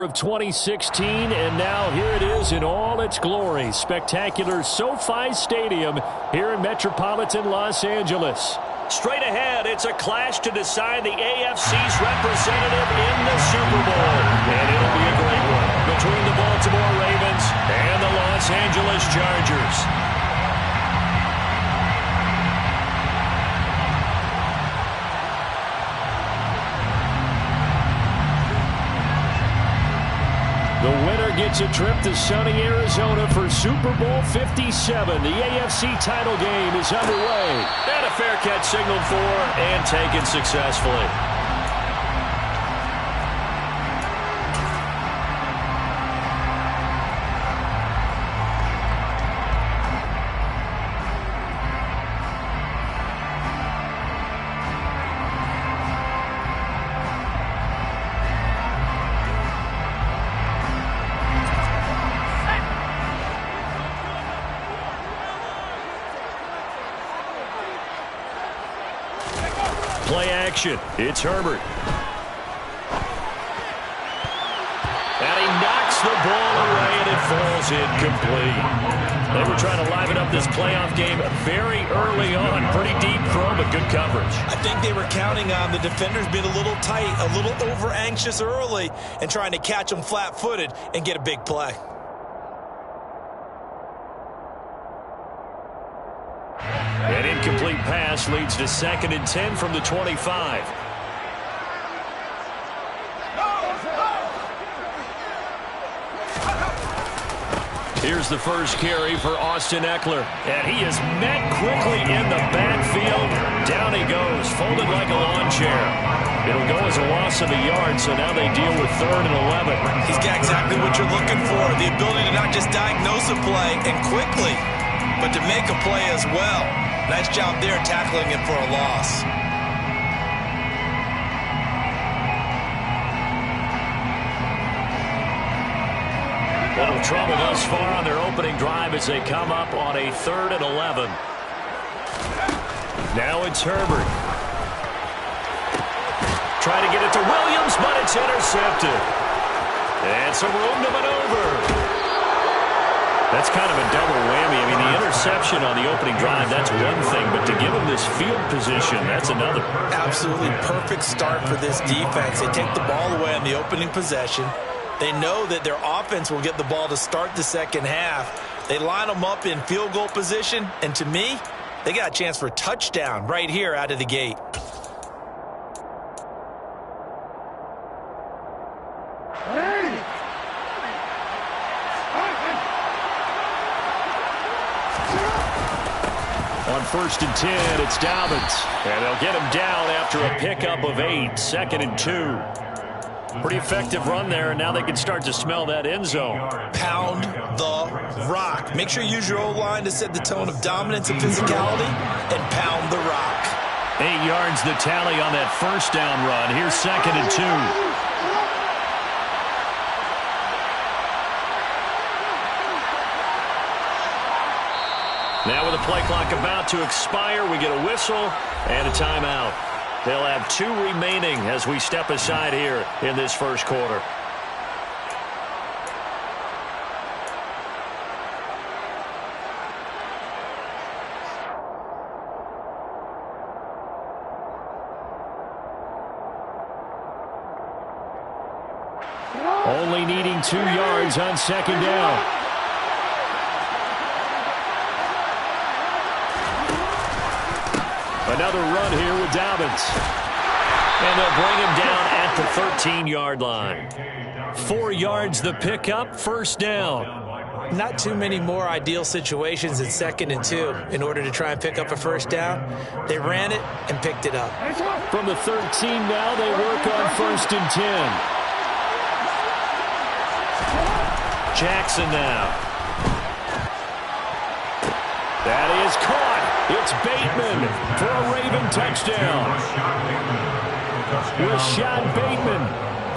Of 2016, and now here it is in all its glory. Spectacular SoFi Stadium here in metropolitan Los Angeles. Straight ahead, it's a clash to decide the AFC's representative in the Super Bowl. And it'll be a great one between the Baltimore Ravens and the Los Angeles Chargers. The winner gets a trip to sunny Arizona for Super Bowl 57. The AFC title game is underway. And a fair catch signaled for and taken successfully. Play action. It's Herbert. And he knocks the ball away, and it falls incomplete. They were trying to liven up this playoff game very early on. Pretty deep throw, but good coverage. I think they were counting on the defenders being a little tight, a little over-anxious early, and trying to catch them flat-footed and get a big play. An incomplete pass leads to 2nd and 10 from the 25. Here's the first carry for Austin Ekeler. And he is met quickly in the backfield. Down he goes, folded like a lawn chair. It'll go as a loss of a yard, so now they deal with 3rd and 11. He's got exactly what you're looking for, the ability to not just diagnose a play and quickly, but to make a play as well. Nice job there tackling it for a loss. Little trouble thus far on their opening drive as they come up on a 3rd and 11. Now it's Herbert. Trying to get it to Williams, but it's intercepted. And some room to maneuver. That's kind of a double whammy. I mean, the interception on the opening drive, that's one thing, but to give him this field position, that's another. Absolutely perfect start for this defense. They take the ball away on the opening possession. They know that their offense will get the ball to start the second half. They line them up in field goal position, and to me, they got a chance for a touchdown right here out of the gate. On 1st and 10, it's Dobbins. And they'll get him down after a pickup of 8, 2nd and 2. Pretty effective run there, and now they can start to smell that end zone. Pound the rock. Make sure you use your O-line to set the tone of dominance and physicality, and pound the rock. 8 yards the tally on that first down run. Here's 2nd and 2. Now with the play clock about to expire, we get a whistle and a timeout. They'll have 2 remaining as we step aside here in this first quarter. Only needing 2 yards on 2nd down. Another run here with Dobbins. And they'll bring him down at the 13-yard line. 4 yards the pickup, 1st down. Not too many more ideal situations in 2nd and 2 in order to try and pick up a 1st down. They ran it and picked it up. From the 13 now, they work on 1st and 10. Jackson now. That is caught. It's Bateman for a Raven touchdown. Rashad Bateman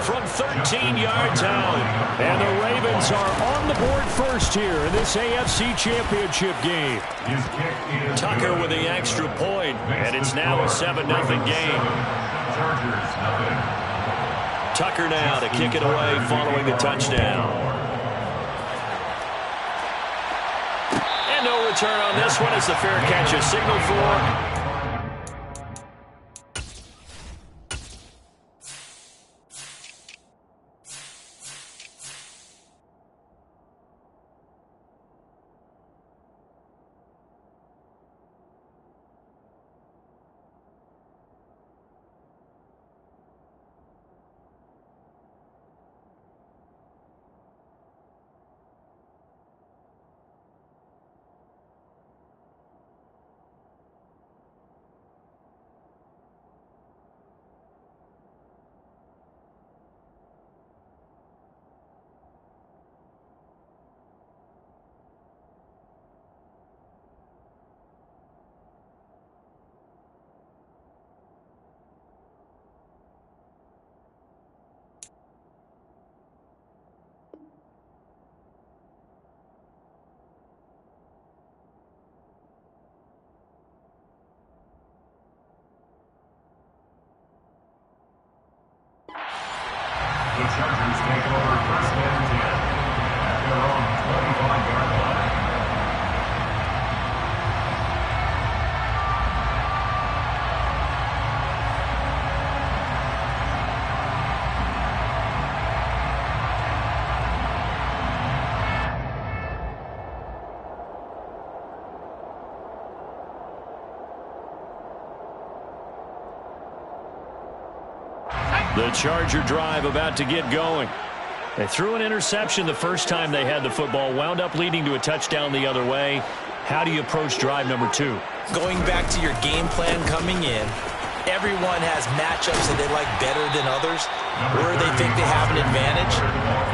from 13 yards out. And the Ravens are on the board first here in this AFC Championship game. Tucker with the extra point, and it's now a 7-0 game. Tucker now to kick it away following the touchdown. And no return on this one as the fair catch is signaled for. The Chargers take over first and 10 at their own 25-yard line. The Charger drive about to get going. They threw an interception the first time they had the football, wound up leading to a touchdown the other way. How do you approach drive number 2? Going back to your game plan coming in, everyone has matchups that they like better than others, where they think they have an advantage.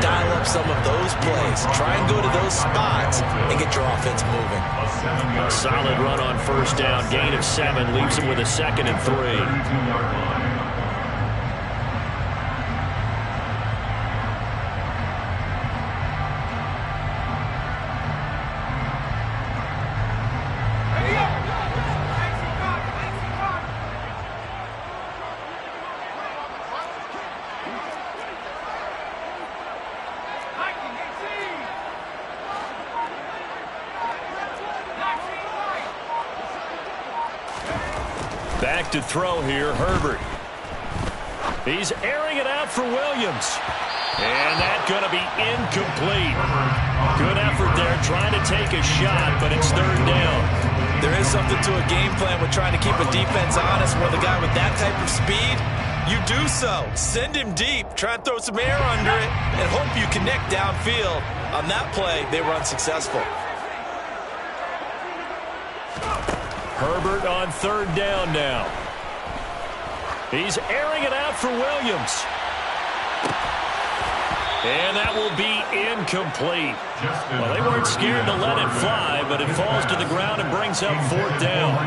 Dial up some of those plays. Try and go to those spots and get your offense moving. A solid run on first down. Gain of 7 leaves them with a 2nd and 3. Back to throw here, Herbert. He's airing it out for Williams. And that's going to be incomplete. Good effort there, trying to take a shot, but it's 3rd down. There is something to a game plan with trying to keep a defense honest. With a guy with that type of speed, you do so. Send him deep, try and throw some air under it, and hope you connect downfield. On that play, they were unsuccessful. Herbert on 3rd down now. He's airing it out for Williams. And that will be incomplete. Well, they weren't scared to let it fly, but it falls to the ground and brings up 4th down.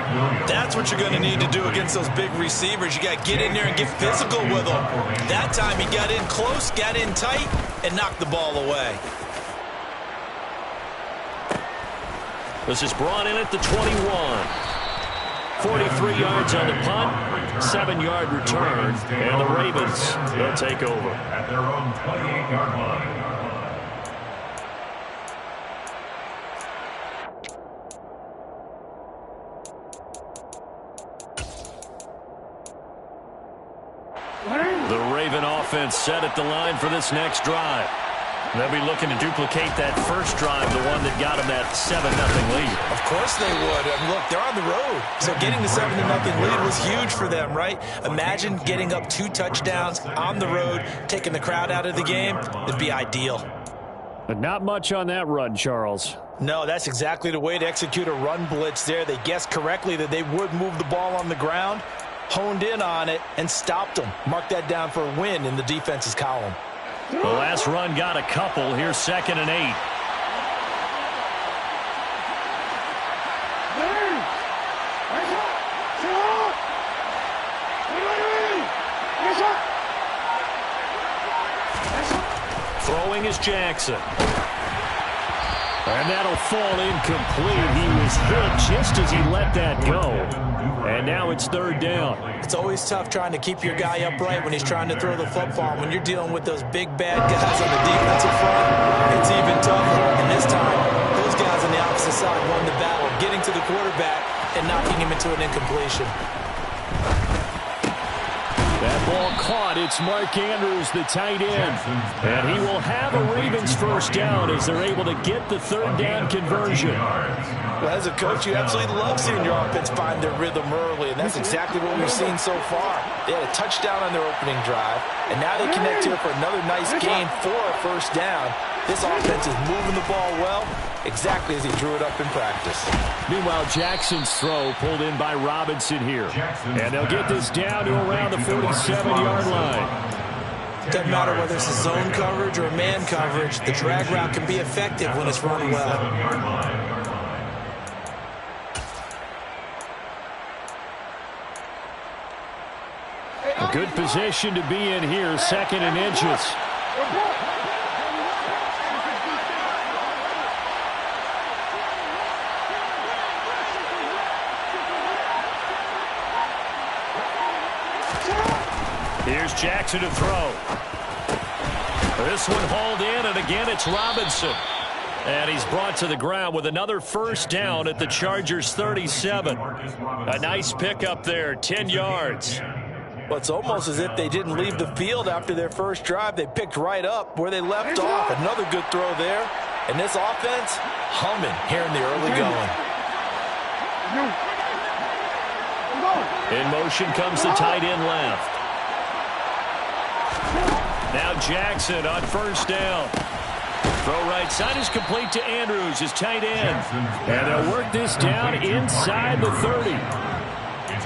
That's what you're going to need to do against those big receivers. You got to get in there and get physical with them. That time he got in close, got in tight, and knocked the ball away. This is brought in at the 21. 43 yards on the punt, 7-yard return, and the Ravens will take over. At their own 28-yard line. The Raven offense set at the line for this next drive. They'll be looking to duplicate that first drive, the one that got them that 7-0 lead. Of course they would. I mean, look, they're on the road. So getting the 7-0 lead was huge for them, right? Imagine getting up 2 touchdowns on the road, taking the crowd out of the game. It'd be ideal. But not much on that run, Charles. No, that's exactly the way to execute a run blitz there. They guessed correctly that they would move the ball on the ground, honed in on it, and stopped them. Mark that down for a win in the defense's column. The last run got a couple. Here's 2nd and 8. Throwing is Jackson. And that'll fall incomplete. He was hit just as he let that go. And now it's third down. It's always tough trying to keep your guy upright when he's trying to throw the football. When you're dealing with those big, bad guys on the defensive front, it's even tougher. And this time, those guys on the opposite side won the battle, getting to the quarterback and knocking him into an incompletion. That ball caught. It's Mark Andrews, the tight end. And he will have a Ravens first down as they're able to get the third down conversion. Well, as a coach, you absolutely love seeing your offense find their rhythm early, and that's exactly what we've seen so far. They had a touchdown on their opening drive, and now they connect here for another nice gain for a first down. This offense is moving the ball well, exactly as he drew it up in practice. Meanwhile, Jackson's throw pulled in by Robinson here. And they'll get this down to around the 47-yard line. Doesn't matter whether it's a zone coverage or man coverage, the drag route can be effective when it's run well. A good position to be in here, second and inches. Here's Jackson to throw. This one hauled in, and again it's Robinson. And he's brought to the ground with another first down at the Chargers' 37. A nice pickup there, 10 yards. Well, it's almost as if they didn't leave the field after their first drive. They picked right up where they left off. Another good throw there. And this offense, humming here in the early going. In motion comes the tight end left. Now Jackson on first down. Throw right side is complete to Andrews, his tight end. And they'll work this down inside the 30.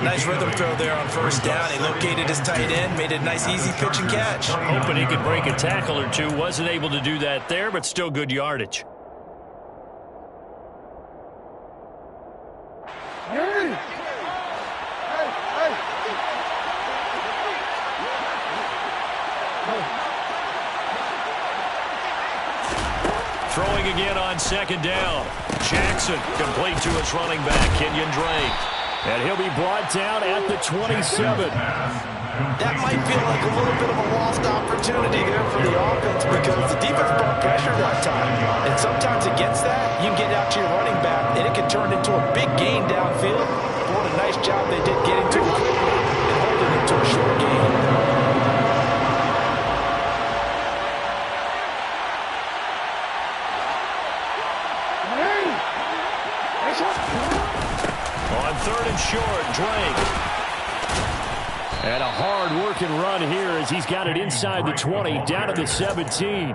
Nice rhythm throw there on first down. He located his tight end, made a nice easy pitch and catch. Hoping he could break a tackle or two. Wasn't able to do that there, but still good yardage. Throwing again on second down. Jackson complete to his running back, Kenyon Drake. And he'll be brought down at the 27. That might feel like a little bit of a lost opportunity there for the offense because the defense brought pressure that time. And sometimes against that, you can get out to your running back, and it can turn into a big gain downfield. What a nice job they did getting to it quickly and holding it to a short gain. On third and short, Drake. And a hard-working run here as he's got it inside the 20, down to the 17.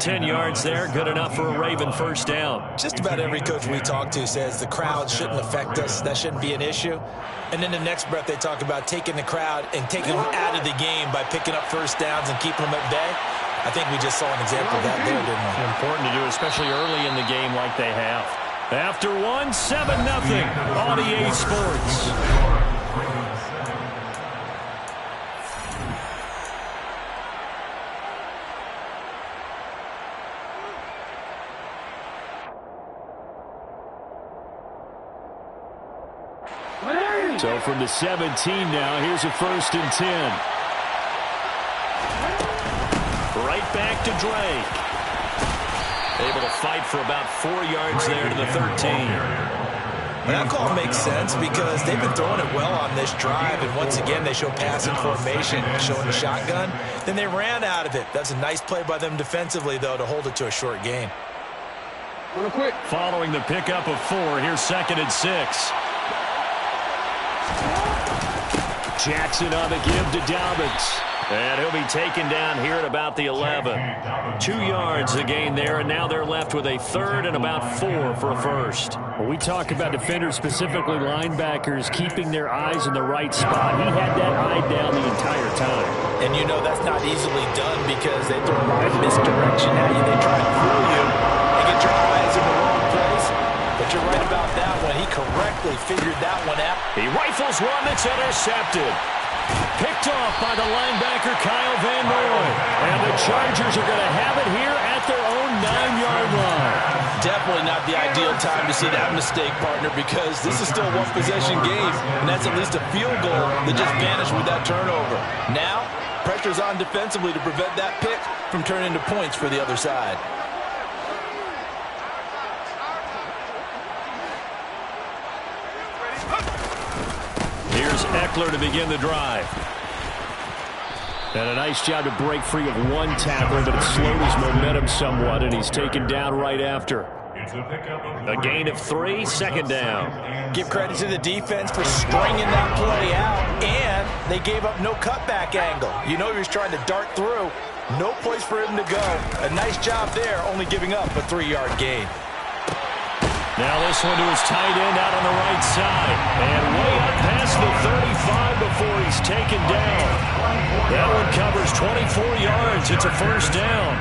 10 yards there, good enough for a Raven first down. Just about every coach we talk to says the crowd shouldn't affect us. That shouldn't be an issue. And then the next breath they talk about taking the crowd and taking them out of the game by picking up first downs and keeping them at bay. I think we just saw an example of that there, didn't we? Important to do, especially early in the game like they have. After one, 7-0 on EA Sports. So from the 17 now, here's a 1st and 10. Right back to Drake. Able to fight for about 4 yards there to the 13. And that call makes sense because they've been throwing it well on this drive, and once again they show passing formation, showing the shotgun. Then they ran out of it. That's a nice play by them defensively, though, to hold it to a short gain. Following the pickup of 4, here's 2nd and 6. Jackson on the give to Dobbins. And he'll be taken down here at about the 11. 2 yards the gain there, and now they're left with a 3rd and about 4 for a first. Well, we talk about defenders, specifically linebackers, keeping their eyes in the right spot. He had that eye down the entire time. And you know that's not easily done because they throw a lot of misdirection at you. They try to fool you and get your eyes in the wrong place. But you're right about that one. He correctly figured that one out. He rifles one that's intercepted. Picked off by the linebacker, Kyle Van Noy. And the Chargers are going to have it here at their own 9-yard line. Definitely excellent time to see that mistake, partner, because this is still a one-possession game, and that's at least a field goal that just vanished with that turnover. Now, pressure's on defensively to prevent that pick from turning into points for the other side. Here's Eckler to begin the drive. And a nice job to break free of one tackle, but it slowed his momentum somewhat, and he's taken down right after. A gain of 3, second down. Give credit to the defense for stringing that play out, and they gave up no cutback angle. You know he was trying to dart through. No place for him to go. A nice job there, only giving up a 3-yard gain. Now this one to his tight end out on the right side. And way up past the 35 before he's taken down. That one covers 24 yards. It's a first down.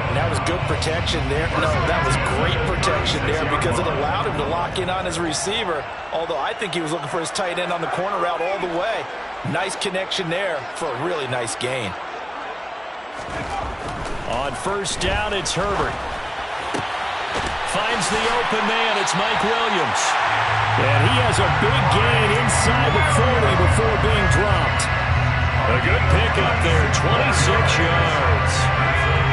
And that was good protection there. No, that was great protection there because it allowed him to lock in on his receiver. Although I think he was looking for his tight end on the corner route all the way. Nice connection there for a really nice gain. On first down, it's Herbert. Finds the open man. It's Mike Williams. And he has a big gain inside the 40 before being dropped. A good pickup there, 26 yards.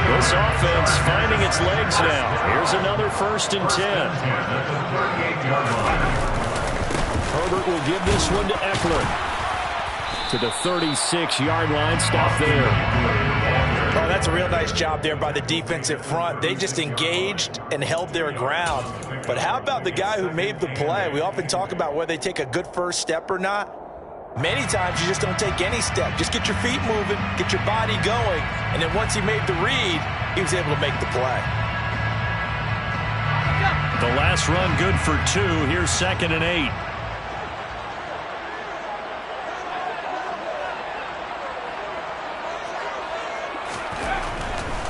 This offense finding its legs now. Here's another 1st and 10. Herbert will give this one to Eckler. To the 36-yard line. Stop there. Oh, that's a real nice job there by the defensive front. They just engaged and held their ground. But how about the guy who made the play? We often talk about whether they take a good first step or not. Many times you just don't take any step. Just get your feet moving, get your body going, and then once he made the read, he was able to make the play. The last run good for 2. Here's 2nd and 8.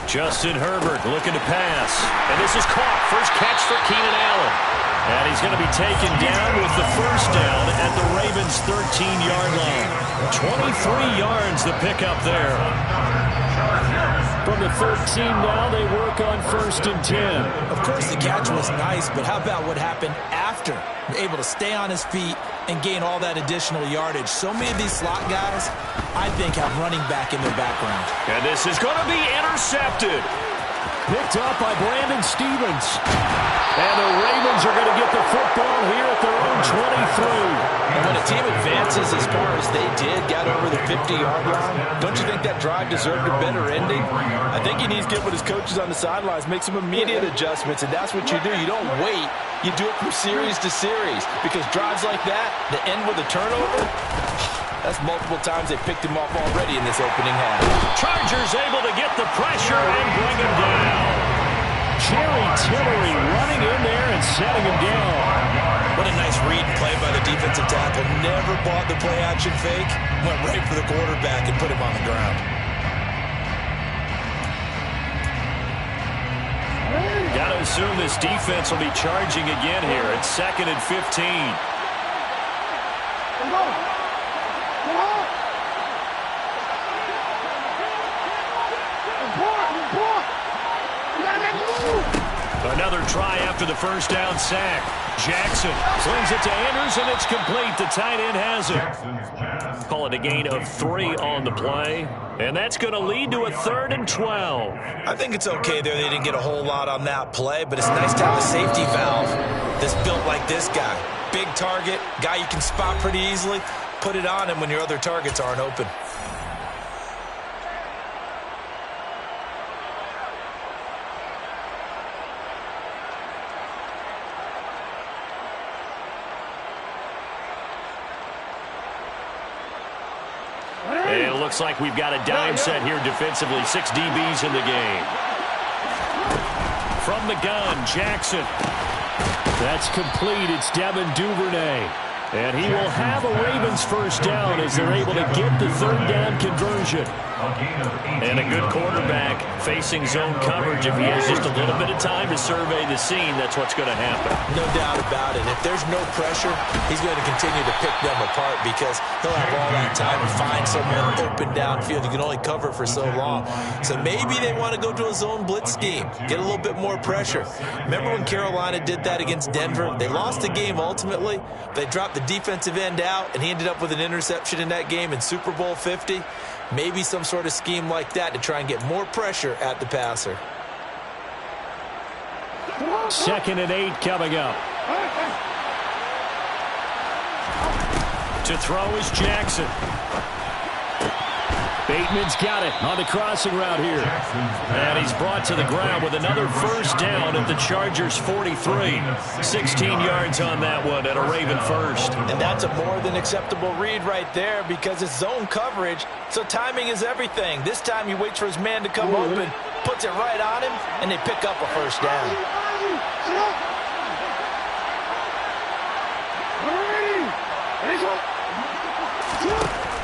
Justin Herbert looking to pass. And this is caught. First catch for Keenan Allen. And he's going to be taken down with the first down at the Ravens' 13-yard line. 23 yards the pickup there. From the 13 now, they work on 1st and 10. Of course, the catch was nice, but how about what happened after? Able to stay on his feet and gain all that additional yardage. So many of these slot guys, I think, have running back in their background. And this is going to be intercepted. Picked up by Brandon Stephens. And the Ravens are going to get the football here at their own 23. And when a team advances as far as they did, got over the 50-yard line, don't you think that drive deserved a better ending? I think he needs to get with his coaches on the sidelines, make some immediate adjustments, and that's what you do. You don't wait. You do it from series to series, because drives like that end with a turnover, that's multiple times they picked him off already in this opening half. Chargers able to get the pressure and bring him down. Jerry Tillery running in there and setting him down. What a nice read and play by the defensive tackle. Never bought the play-action fake. Went right for the quarterback and put him on the ground. Got to assume this defense will be charging again here. It's 2nd and 15. Another try after the first down sack. Jackson slings it to Andrews, and it's complete. The tight end has it. Call it a gain of 3 on the play. And that's going to lead to a 3rd and 12. I think it's okay there. They didn't get a whole lot on that play, but it's nice to have a safety valve that's built like this guy. Big target, guy you can spot pretty easily. Put it on him when your other targets aren't open. It looks like we've got a dime set here defensively. 6 DBs in the game. From the gun, Jackson. That's complete. It's Devin Duvernay. And he will have a Ravens first down as they're able to get the 3rd down conversion. A gain of 18. And a good quarterback facing zone coverage. If he has just a little bit of time to survey the scene, that's what's going to happen. No doubt about it. If there's no pressure, he's going to continue to pick them apart because he'll have all that time to find someone open downfield. You can only cover for so long. So maybe they want to go to a zone blitz scheme, get a little bit more pressure. Remember when Carolina did that against Denver? They lost the game ultimately. They dropped the defensive end out, and he ended up with an interception in that game in Super Bowl 50. Maybe some sort of scheme like that to try and get more pressure at the passer. 2nd and 8 coming up. To throw is Jackson. Bateman's got it on the crossing route here. And he's brought to the ground with another first down at the Chargers' 43. 16 yards on that one and a Raven first. And that's a more than acceptable read right there because it's zone coverage, so timing is everything. This time he waits for his man to come open, puts it right on him, and they pick up a first down.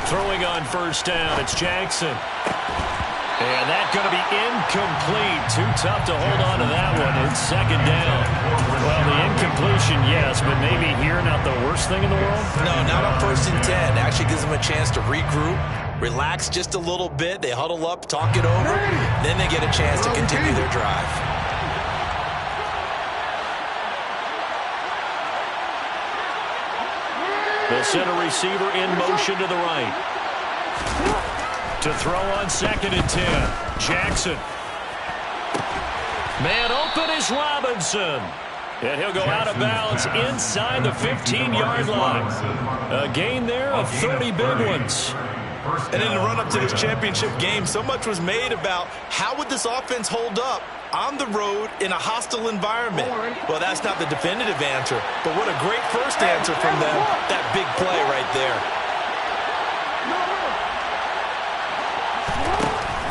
Throwing on first down, it's Jackson. And that's going to be incomplete. Too tough to hold on to that one. It's 2nd down. Well, the incompletion, yes, but maybe here not the worst thing in the world? No, not on 1st and 10. Actually gives them a chance to regroup, relax just a little bit. They huddle up, talk it over. Then they get a chance to continue their drive. The center receiver in motion to the right. To throw on 2nd and 10. Jackson. Man open is Robinson. And he'll go out of bounds inside the 15-yard line. A gain there of 30 big ones. And in the run-up to this championship game, so much was made about how would this offense hold up on the road in a hostile environment. Well, that's not the definitive answer, but what a great first answer from them. That big play right there.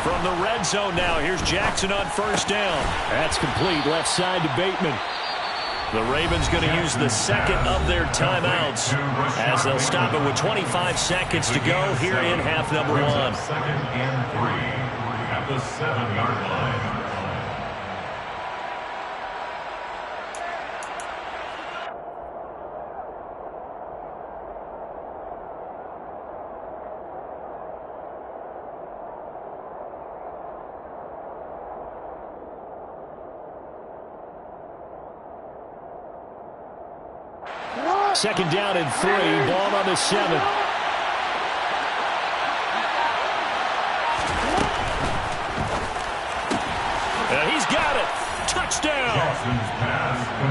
From the red zone now, here's Jackson on first down. That's complete, left side to Bateman. The Ravens going to use the 2nd of their timeouts as they'll stop it with 25 seconds to go here in half number 1. 2nd and 3 at the 7-yard line. Second down and 3, ball on the 7. And he's got it. Touchdown.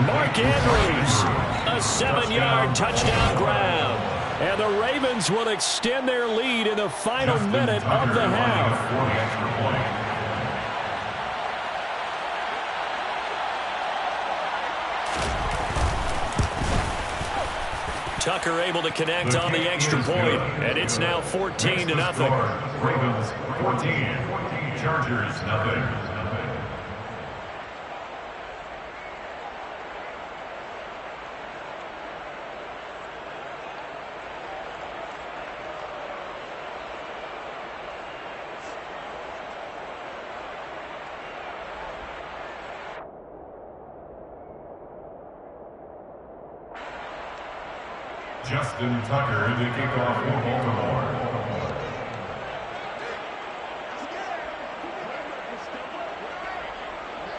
Mark Andrews. A 7-yard touchdown grab. And the Ravens will extend their lead in the final minute of the half. Tucker able to connect on the extra point, and it's now 14-0. Ravens 14, Chargers nothing. Justin Tucker to kick off for Baltimore.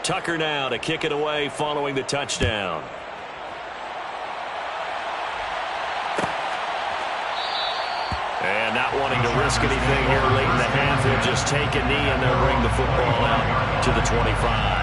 Tucker now to kick it away following the touchdown. And not wanting to risk anything here late in the half, he'll just take a knee and they'll bring the football out to the 25.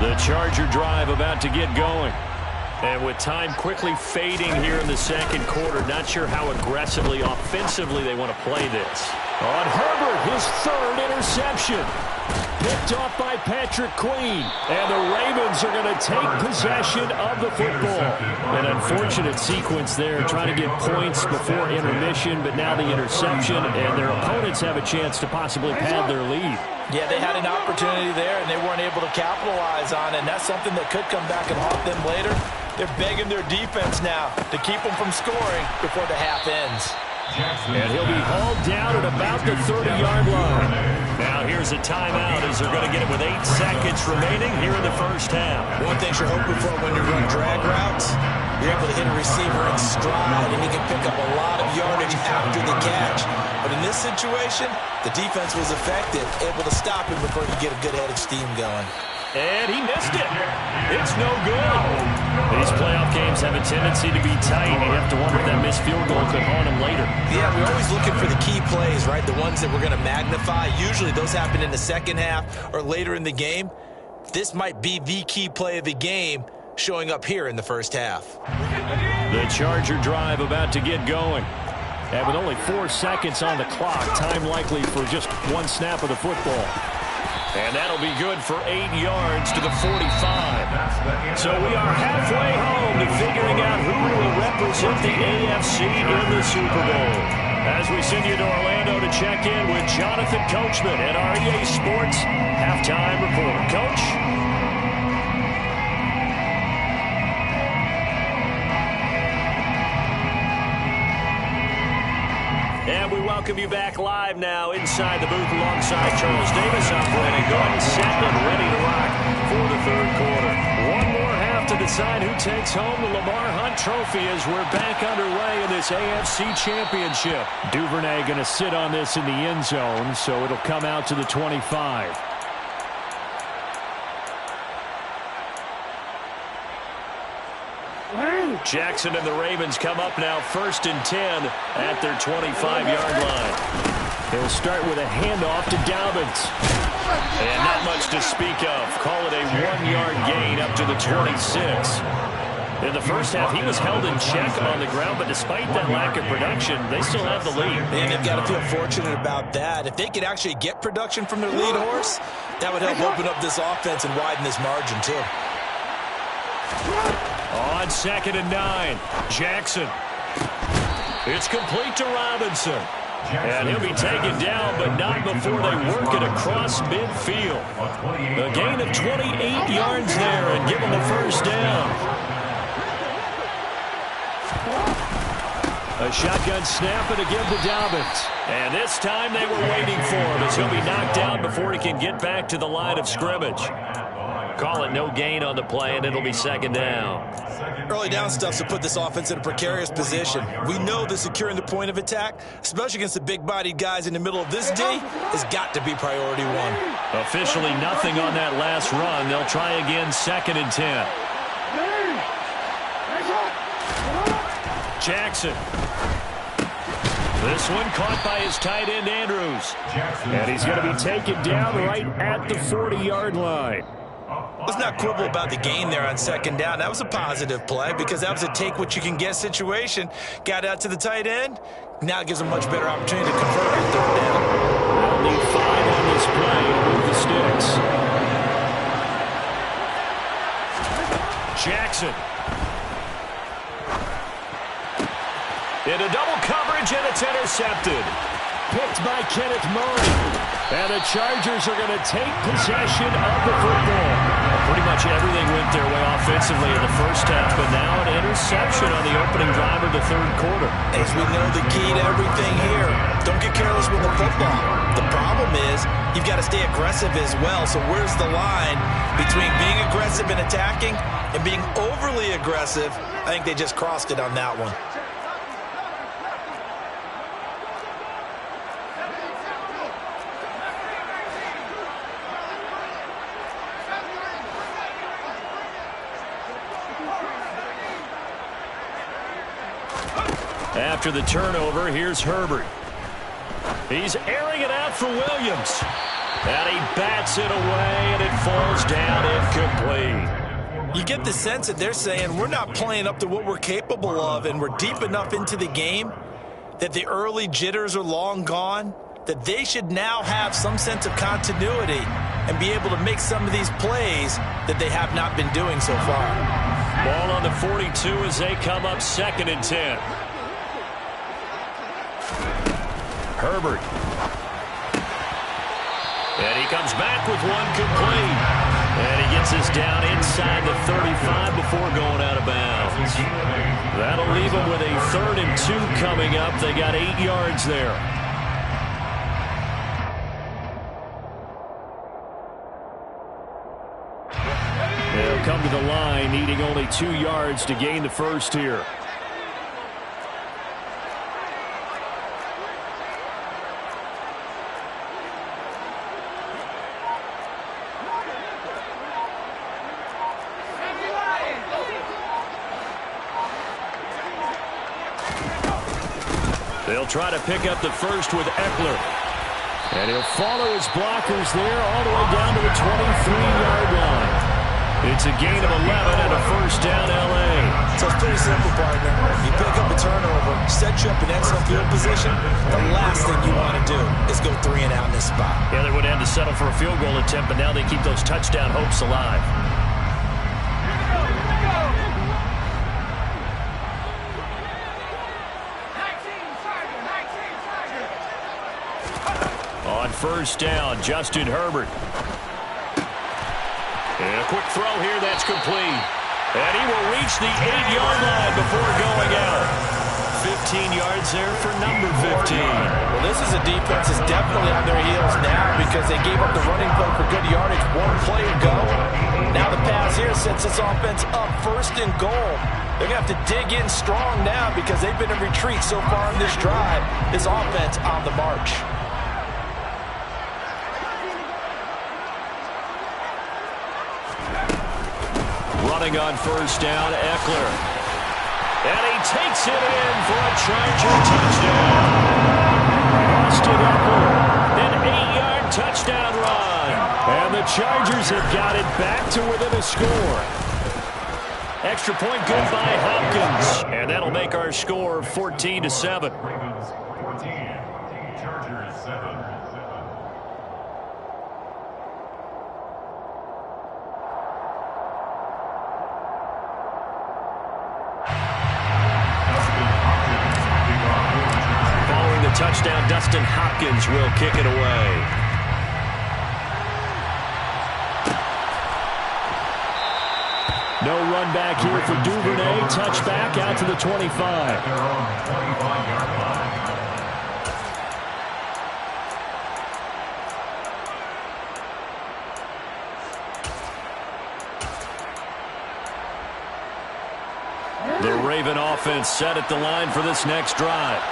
The Charger drive about to get going. And with time quickly fading here in the second quarter, not sure how aggressively, offensively they want to play this. On Herbert, his third interception. Picked off by Patrick Queen. And the Ravens are going to take possession of the football. An unfortunate sequence there, trying to get points before intermission, but now the interception, and their opponents have a chance to possibly pad their lead. Yeah, they had an opportunity there, and they weren't able to capitalize on it, and that's something that could come back and haunt them later. They're begging their defense now to keep them from scoring before the half ends. And he'll be hauled down at about the 30-yard line. Now here's a timeout as they're going to get it with 8 seconds remaining here in the first half. One thing you're hoping for when you run drag routes, you're able to hit a receiver in stride, and he can pick up a lot of yardage after the catch. But in this situation, the defense was effective, able to stop him before he could get a good head of steam going. And he missed it. It's no good. These playoff games have a tendency to be tight. You have to wonder if that missed field goal could haunt him later. Yeah, we're always looking for the key plays, right? The ones that we're going to magnify. Usually those happen in the second half or later in the game. This might be the key play of the game showing up here in the first half. The Charger drive about to get going. And with only 4 seconds on the clock, time likely for just one snap of the football. And that'll be good for 8 yards to the 45. So we are halfway home to figuring out who will represent the AFC in the Super Bowl. As we send you to Orlando to check in with Jonathan Coachman at our EA Sports Halftime Report. Coach? And we welcome you back live now inside the booth alongside Charles Davis. I'm Brandon Gaudin, set and ready to rock for the third quarter. One more half to decide who takes home the Lamar Hunt Trophy as we're back underway in this AFC Championship. Duvernay going to sit on this in the end zone, so it'll come out to the 25. Jackson and the Ravens come up now 1st and 10 at their 25-yard line. They'll start with a handoff to Dobbins. And not much to speak of. Call it a 1-yard gain up to the 26. In the first half, he was held in check on the ground, but despite that lack of production, they still have the lead. And they've got to feel fortunate about that. If they could actually get production from their lead horse, that would help open up this offense and widen this margin, too. On 2nd and 9, Jackson. It's complete to Robinson. And he'll be taken down, but not before they work it across midfield. A gain of 28 yards there and give him the first down. A shotgun snap and a give to Dobbins. And this time they were waiting for him as he'll be knocked down before he can get back to the line of scrimmage. Call it no gain on the play, and it'll be 2nd down. Early down stuff to put this offense in a precarious position. We know that securing the point of attack, especially against the big-bodied guys in the middle of this D, has got to be priority one. Officially nothing on that last run. They'll try again 2nd and 10. Jackson. This one caught by his tight end, Andrews. And he's going to be taken down right at the 40-yard line. Let's not quibble about the gain there on 2nd down. That was a positive play because that was a take-what-you-can-get situation. Got out to the tight end. Now it gives them much better opportunity to convert on 3rd down. They'll need 5 on this play to move the sticks. Jackson. Into double coverage, and it's intercepted. Picked by Kenneth Murray. And the Chargers are going to take possession of the football. Pretty much everything went their way offensively in the first half, but now an interception on the opening drive of the third quarter. As we know, the key to everything here, don't get careless with the football. The problem is you've got to stay aggressive as well. So where's the line between being aggressive and attacking and being overly aggressive? I think they just crossed it on that one. After the turnover, here's Herbert. He's airing it out for Williams. And he bats it away, and it falls down incomplete. You get the sense that they're saying we're not playing up to what we're capable of, and we're deep enough into the game that the early jitters are long gone, that they should now have some sense of continuity and be able to make some of these plays that they have not been doing so far. Ball on the 42 as they come up 2nd and 10. Herbert. And he comes back with one complete. And he gets us down inside the 35 before going out of bounds. That'll leave them with a 3rd and 2 coming up. They got 8 yards there. They'll come to the line, needing only 2 yards to gain the first here. They'll try to pick up the first with Eckler. And he'll follow his blockers there all the way down to the 23-yard line. It's a gain of 11 and a first down, L.A. So it's pretty simple, partner. You pick up a turnover, set you up in excellent field position, the last thing you want to do is go 3 and out in this spot. Yeah, they would have had to settle for a field goal attempt, but now they keep those touchdown hopes alive. On first down, Justin Herbert. And a quick throw here, that's complete. And he will reach the 8-yard line before going out. 15 yards there for number 15. Well, this is a defense that's definitely on their heels now because they gave up the running play for good yardage 1 play ago. Now the pass here sets this offense up 1st and goal. They're going to have to dig in strong now because they've been in retreat so far in this drive. This offense on the march. Running on first down, Eckler. And he takes it in for a Charger touchdown. Austin Eckler, an 8-yard touchdown run. And the Chargers have got it back to within a score. Extra point good by Hopkins. And that'll make our score 14-7. Ravens 14, Chargers 7. Following the touchdown, Dustin Hopkins will kick it away. No run back here for Duvernay. Touchback out to the 25. Their own 25-yard line. The Raven offense set at the line for this next drive.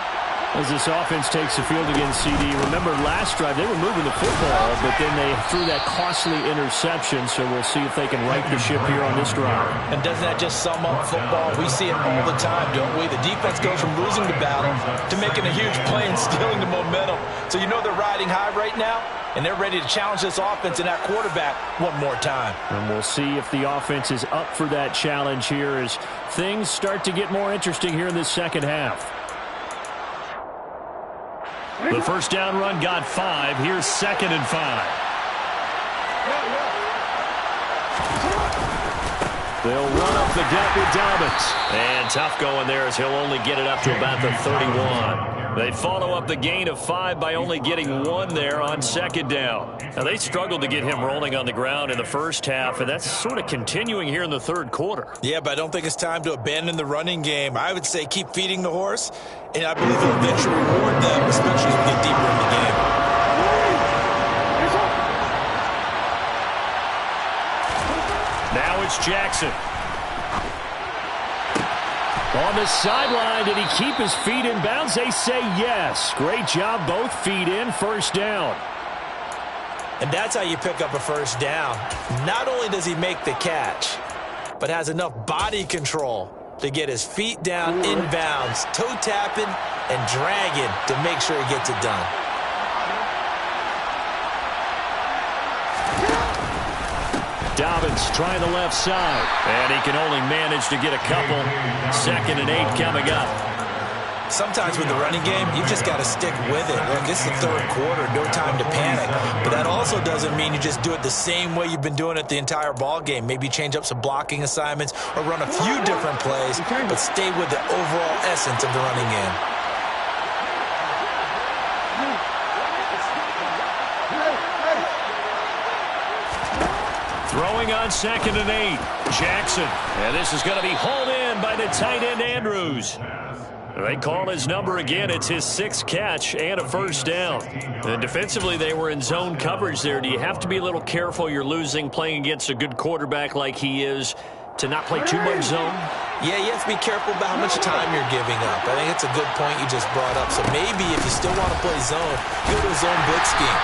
As this offense takes the field against CD, remember last drive they were moving the football, but then they threw that costly interception, so we'll see if they can right the ship here on this drive. And doesn't that just sum up football? We see it all the time, don't we? The defense goes from losing the battle to making a huge play and stealing the momentum. So you know they're riding high right now, and they're ready to challenge this offense and that quarterback one more time. And we'll see if the offense is up for that challenge here as things start to get more interesting here in this second half. The first down run got 5. Here's 2nd and 5. They'll run up the gut with Dobbins. And tough going there as he'll only get it up to about the 31. They follow up the gain of 5 by only getting 1 there on 2nd down. Now, they struggled to get him rolling on the ground in the first half, and that's sort of continuing here in the third quarter. Yeah, but I don't think it's time to abandon the running game. I would say keep feeding the horse, and I believe it'll eventually reward them, especially as we get deeper in the game. Now it's Jackson. On the sideline, did he keep his feet in bounds? They say yes. Great job, both feet in, first down. And that's how you pick up a first down. Not only does he make the catch, but has enough body control to get his feet down in bounds, toe tapping and dragging to make sure he gets it done. Dobbins trying the left side. And he can only manage to get a couple. 2nd and 8 coming up. Sometimes with the running game, you've just got to stick with it. Look, it's the 3rd quarter, no time to panic. But that also doesn't mean you just do it the same way you've been doing it the entire ball game. Maybe change up some blocking assignments or run a few different plays, but stay with the overall essence of the running game. Throwing on 2nd and 8. Jackson. And this is going to be hauled in by the tight end Andrews. They call his number again. It's his 6th catch and a 1st down. And defensively, they were in zone coverage there. Do you have to be a little careful? You're losing playing against a good quarterback like he is to not play too much zone? Yeah, you have to be careful about how much time you're giving up. I think it's a good point you just brought up. So maybe if you still want to play zone, go to a zone blitz scheme.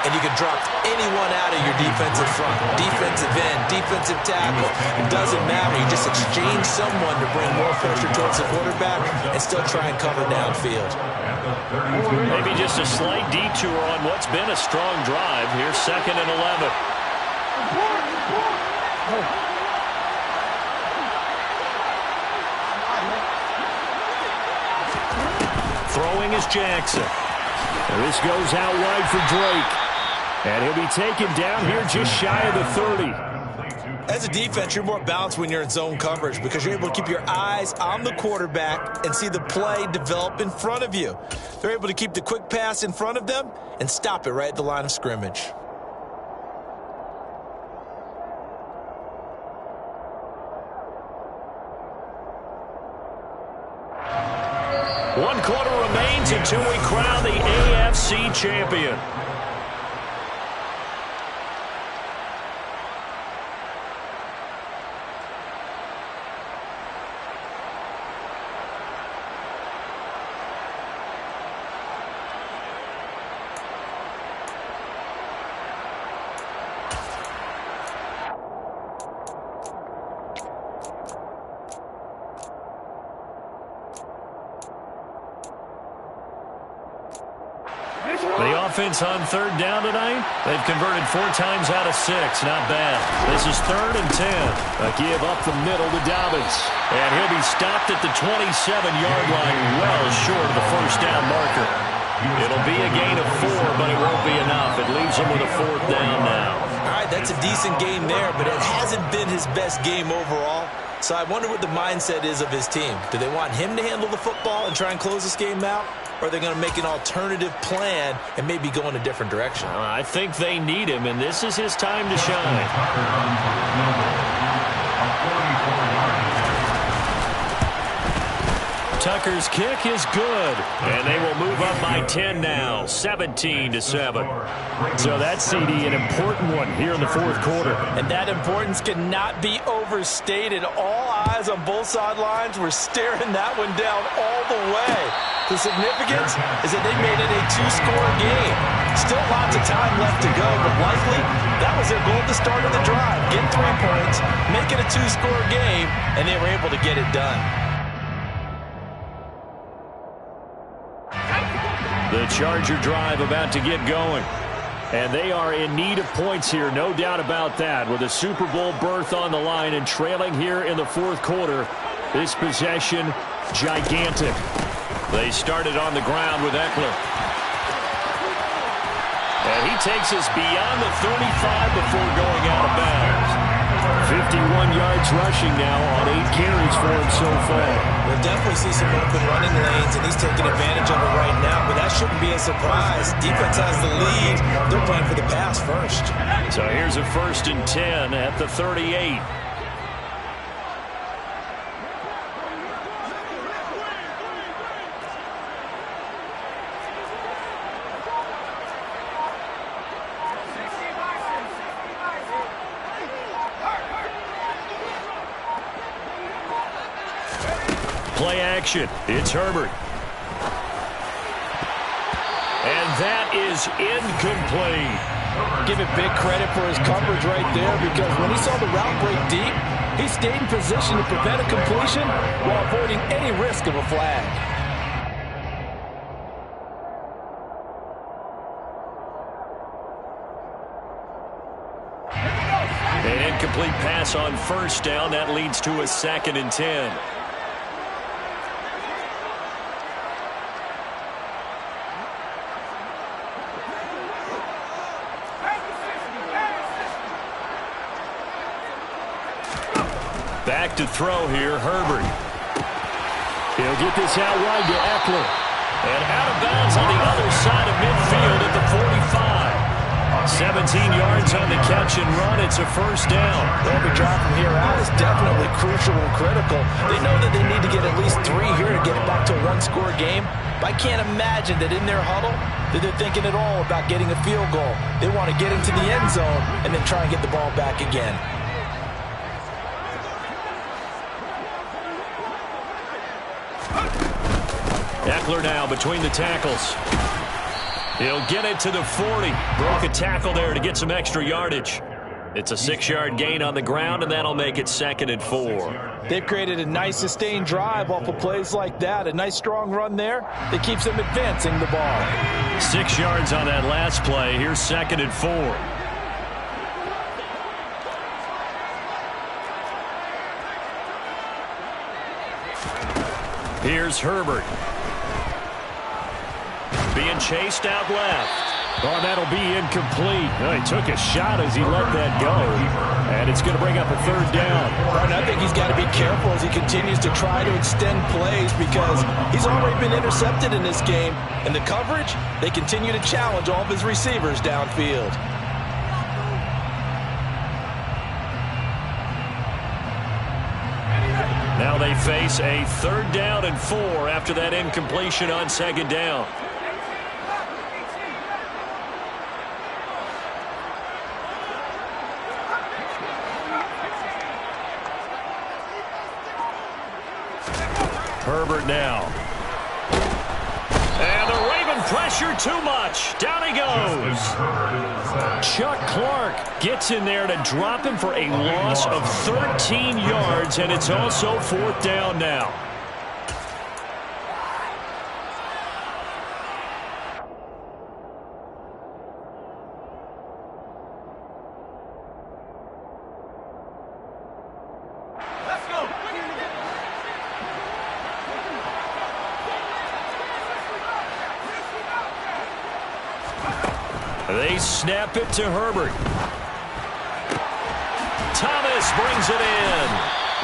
And you can drop anyone out of your defensive front, defensive end, defensive tackle. It doesn't matter. You just exchange someone to bring more pressure towards the quarterback and still try and cover downfield. Maybe just a slight detour on what's been a strong drive. Here's 2nd and 11. Throwing is Jackson. And this goes out wide for Drake. And he'll be taken down here just shy of the 30. As a defense, you're more balanced when you're in zone coverage because you're able to keep your eyes on the quarterback and see the play develop in front of you. They're able to keep the quick pass in front of them and stop it right at the line of scrimmage. One quarter remains until we crown the AFC champion. The offense on 3rd down tonight, they've converted 4 times out of 6. Not bad. This is 3rd and 10. A give up the middle to Dobbins. And he'll be stopped at the 27-yard line, well short of the 1st down marker. It'll be a gain of 4, but it won't be enough. It leaves him with a 4th down now. All right, that's a decent game there, but it hasn't been his best game overall. So I wonder what the mindset is of his team. Do they want him to handle the football and try and close this game out? Or are they going to make an alternative plan and maybe go in a different direction? I think they need him, and this is his time to shine. Tucker's kick is good, and they will move up by 10 now, 17-7. So that's, CD, an important one here in the 4th quarter. And that importance cannot be overstated. All eyes on both sidelines were staring that one down all the way. The significance is that they made it a 2-score game. Still lots of time left to go, but likely that was their goal at the start of the drive. Get 3 points, make it a 2-score game, and they were able to get it done. The Charger drive about to get going. And they are in need of points here, no doubt about that. With a Super Bowl berth on the line and trailing here in the 4th quarter, this possession, gigantic. They started on the ground with Eckler. And he takes us beyond the 35 before going out of bounds. 51 yards rushing now on 8 carries for him so far. We'll definitely see some open running lanes, and he's taking advantage of it right now, but that shouldn't be a surprise. Defense has the lead. They're playing for the pass first. So here's a 1st and 10 at the 38. Play action. It's Herbert. And that is incomplete. Give it big credit for his coverage right there, because when he saw the route break deep, he stayed in position to prevent a completion while avoiding any risk of a flag. An incomplete pass on first down. That leads to a 2nd and 10. Back to throw here, Herbert. He'll get this out wide to Eckler. And out of bounds on the other side of midfield at the 45. 17 yards on the catch and run. It's a first down. Every drive from here out is definitely crucial and critical. They know that they need to get at least 3 here to get it back to a one-score game. But I can't imagine that in their huddle that they're thinking at all about getting a field goal. They want to get into the end zone and then try and get the ball back again. Eckler now between the tackles. He'll get it to the 40. Broke a tackle there to get some extra yardage. It's a 6-yard gain on the ground, and that'll make it 2nd and 4. They've created a nice sustained drive off of plays like that. A nice strong run there that keeps them advancing the ball. 6 yards on that last play. Here's 2nd and 4. Here's Herbert. Being chased out left. Oh, that'll be incomplete. Oh, he took a shot as he let that go. And it's going to bring up a 3rd down. Right, I think he's got to be careful as he continues to try to extend plays because he's already been intercepted in this game. And the coverage, they continue to challenge all of his receivers downfield. Now they face a 3rd down and 4 after that incompletion on 2nd down. Herbert now. And the Raven pressure too much. Down he goes. Chuck Clark gets in there to drop him for a loss of 13 yards, and it's also 4th down now. They snap it to Herbert. Thomas brings it in.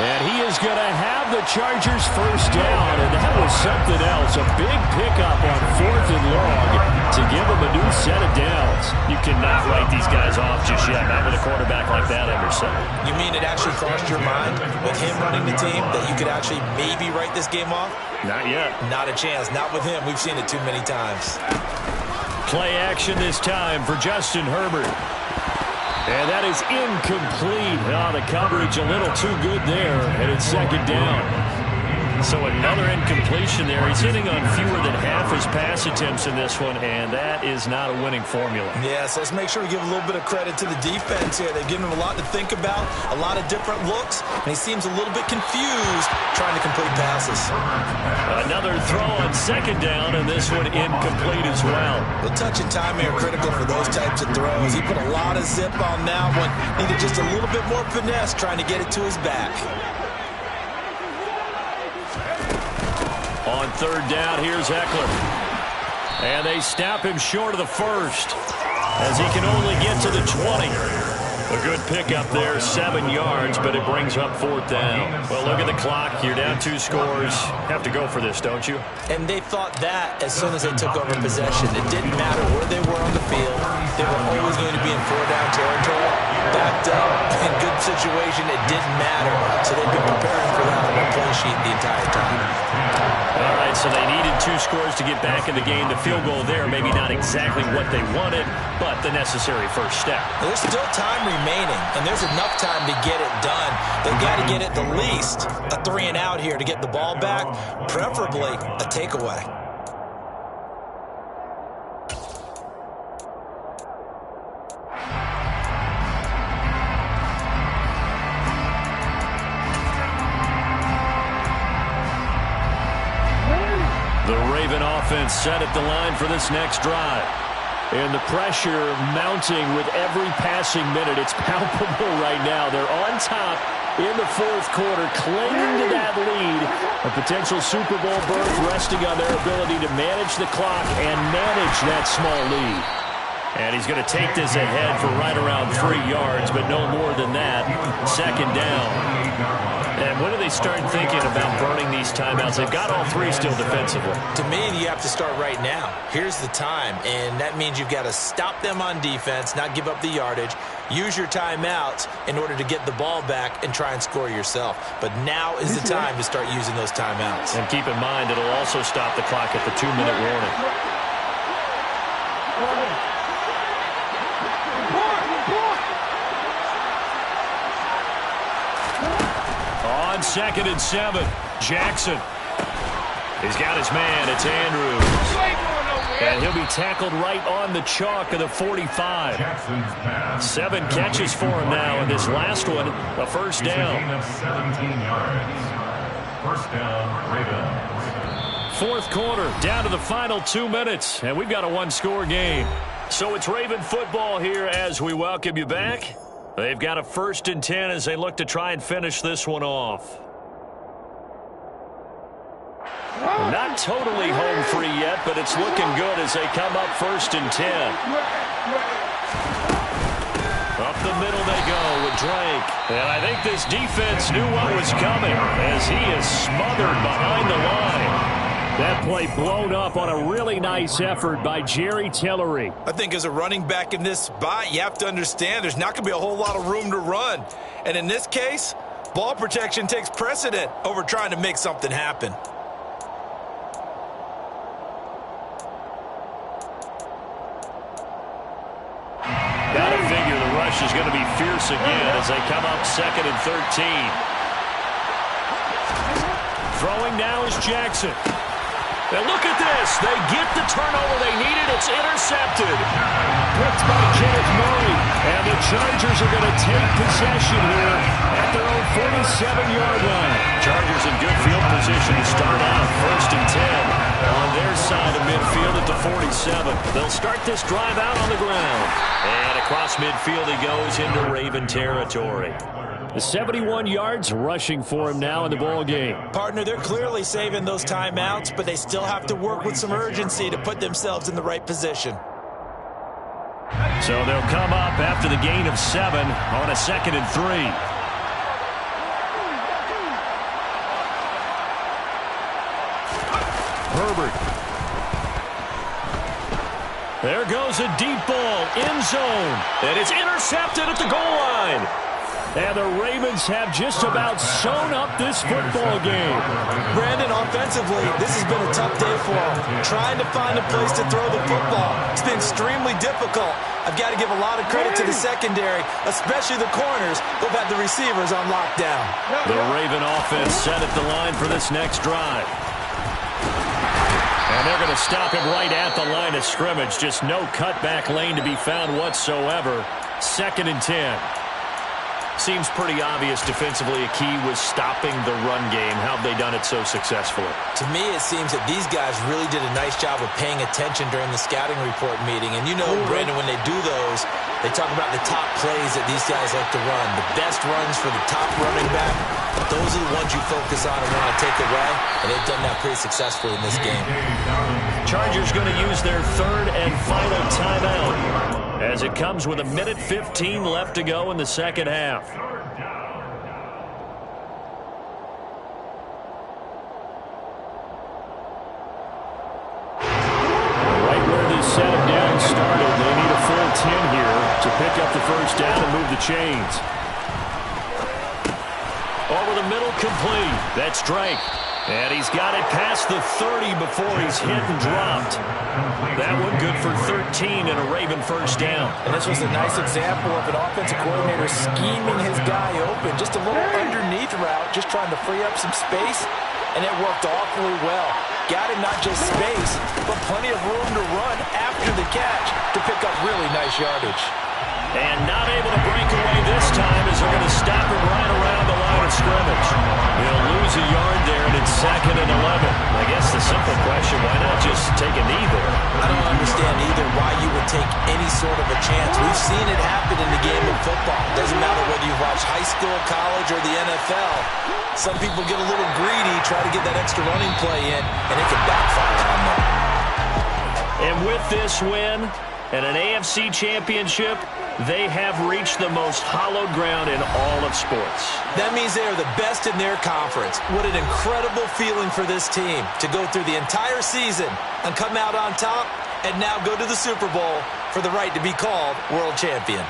And he is going to have the Chargers first down. And that was something else. A big pickup on 4th and long to give them a new set of downs. You cannot write these guys off just yet. Not with a quarterback like that under center. You mean it actually crossed your mind with him running the team that you could actually maybe write this game off? Not yet. Not a chance. Not with him. We've seen it too many times. Play action this time for Justin Herbert. And that is incomplete. Oh, the coverage a little too good there. And it's 2nd down. So another incompletion there. He's hitting on fewer than half his pass attempts in this one, and that is not a winning formula. Yes, let's make sure we give a little bit of credit to the defense here. They've given him a lot to think about, a lot of different looks, and he seems a little bit confused trying to complete passes. Another throw on 2nd down, and this one incomplete as well. The touch and time here are critical for those types of throws. He put a lot of zip on that one. Needed just a little bit more finesse trying to get it to his back. On 3rd down, here's Eckler. And they snap him short of the 1st as he can only get to the 20. A good pickup there, 7 yards, but it brings up 4th down. Well, look at the clock. You're down 2 scores. Have to go for this, don't you? And they thought that as soon as they took over possession. It didn't matter where they were on the field. They were always going to be in 4-down territory. Backed up, in good situation, it didn't matter. So they've been preparing for that on the play sheet the entire time. All right, so they needed 2 scores to get back in the game. The field goal there, maybe not exactly what they wanted, but the necessary first step. There's still time remaining, and there's enough time to get it done. They've got to get at the least a 3-and-out here to get the ball back, preferably a takeaway. The Raven offense set at the line for this next drive. And the pressure mounting with every passing minute. It's palpable right now. They're on top in the fourth quarter, clinging to that lead. A potential Super Bowl berth resting on their ability to manage the clock and manage that small lead. And he's going to take this ahead for right around 3 yards, but no more than that. Second down. And when do they start thinking about burning these timeouts? They've got all 3 still defensively. To me, you have to start right now. Here's the time, and that means you've got to stop them on defense, not give up the yardage, use your timeouts in order to get the ball back and try and score yourself. But now is the time to start using those timeouts. And keep in mind, it'll also stop the clock at the 2-minute warning. On 2nd and 7, Jackson. He's got his man. It's Andrews. And he'll be tackled right on the chalk of the 45. 7 catches for him now, and this last one, a first down. 17 yards. First down, Ravens. Fourth quarter, down to the final 2 minutes, and we've got a one-score game. So it's Raven football here as we welcome you back. They've got a 1st and 10 as they look to try and finish this one off. Not totally home free yet, but it's looking good as they come up 1st and 10. Up the middle they go with Drake. And I think this defense knew what was coming as he is smothered behind the line. That play blown up on a really nice effort by Jerry Tillery. I think as a running back in this spot, you have to understand there's not going to be a whole lot of room to run. And in this case, ball protection takes precedent over trying to make something happen. Gotta figure the rush is going to be fierce again as they come up 2nd and 13. Throwing now is Jackson. And look at this. They get the turnover they needed. It's intercepted. Picked by Kenneth Murray. And the Chargers are going to take possession here at their own 47-yard line. Chargers in good field position to start out 1st and 10 on their side of midfield at the 47. They'll start this drive out on the ground. And across midfield he goes into Raven territory. The 71 yards rushing for him now in the ball game. Partner, they're clearly saving those timeouts, but they still have to work with some urgency to put themselves in the right position. So they'll come up after the gain of 7 on a 2nd and 3. Herbert. There goes a deep ball, end zone, and it's intercepted at the goal line. And the Ravens have just about sewn up this football game. Brandon, offensively, this has been a tough day for them. Trying to find a place to throw the football. It's been extremely difficult. I've got to give a lot of credit to the secondary, especially the corners who've had the receivers on lockdown. The Raven offense set at the line for this next drive. And they're going to stop him right at the line of scrimmage. Just no cutback lane to be found whatsoever. 2nd and 10. Seems pretty obvious defensively a key was stopping the run game. How have they done it so successfully? To me, it seems that these guys really did a nice job of paying attention during the scouting report meeting. And you know, Brandon, when they do those, they talk about the top plays that these guys like to run. The best runs for the top running back. Those are the ones you focus on and want to take away. And they've done that pretty successfully in this game. Chargers going to use their 3rd and final timeout as it comes with 1:15 left to go in the second half. Right where this set of down started, they need a full 10 here to pick up the first down and move the chains. Over the middle, complete. That's Drake. And he's got it past the 30 before he's hit and dropped. That one good for 13 and a Raven first down. And this was a nice example of an offensive coordinator scheming his guy open. Just a little underneath route, just trying to free up some space. And it worked awfully well. Got him not just space, but plenty of room to run after the catch to pick up really nice yardage. And not able to break away this time as they're going to stop him right around the line of scrimmage. He'll lose a yard there, and it's 2nd and 11. I guess the simple question, why not just take a knee there? I don't understand either why you would take any sort of a chance. We've seen it happen in the game of football. Doesn't matter whether you watch high school, college, or the NFL. Some people get a little greedy, try to get that extra running play in, and it can backfire on them. And with this win and an AFC championship, they have reached the most hallowed ground in all of sports. That means they are the best in their conference. What an incredible feeling for this team to go through the entire season and come out on top and now go to the Super Bowl for the right to be called world champion.